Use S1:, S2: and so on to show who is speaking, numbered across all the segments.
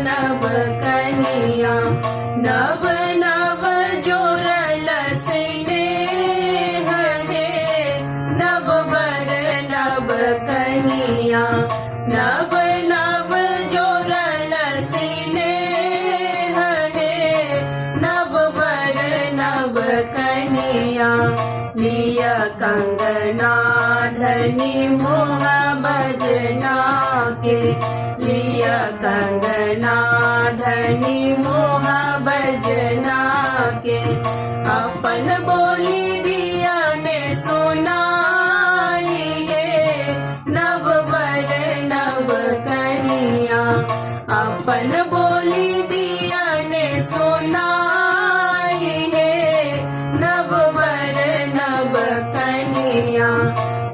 S1: नव कनिया नव नव जोरल स्नेह हे नव वर नव कनिया नव नव जोरल स्नेह हे नव वर नव कनिया लिया कंगना धनी मोह बजना के लिया कंगना धनी मोह बजना के अपन बोली दिया ने सुनाई है नव वर नव कनिया अपन बोली दिया ने सुनाई है नव वर नव कनिया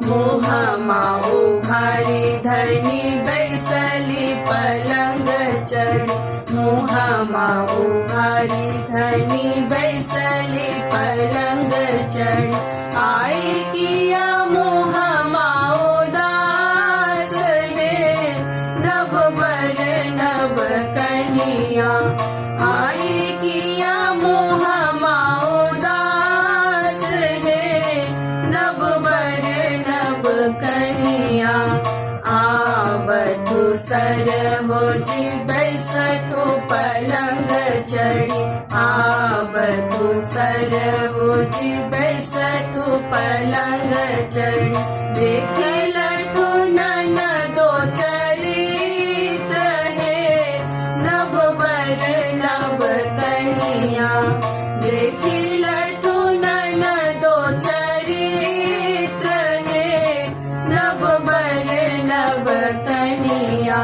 S1: मोह माओ घारी धनी बैसली पलंग चढ़ी मोह माओ घारी धनी बैसली पलंग चढ़ी आई किया मोह माओ दास है नव वर नव कनिया आई किया मोह माओ दास है नव वर नव कनिया आवतु सर हो जी बैसठो पलंग चढ़ी आवतु सर हो जी बैसठो पलंग चढ़ी देखे लठो नन दो चरित है नव वर नव कनिया देखी लठो नन दो चरित है नव वर नव कनिया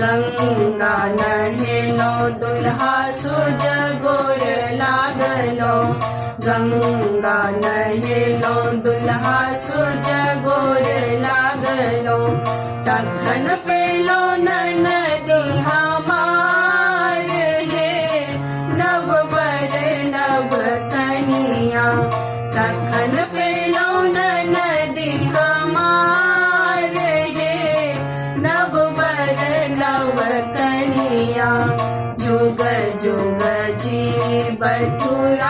S1: गंगा नहेलो दुल्हा सूरज गोर लागलो गंगा नहेलो दुल्हा सूरज गोर लागलो तखन पेलो ननदी हमार हे नव वर नव कनिया तखन पेलो ननदी हमार हे नव वर नव कनिया जुग जुग जी बथुरा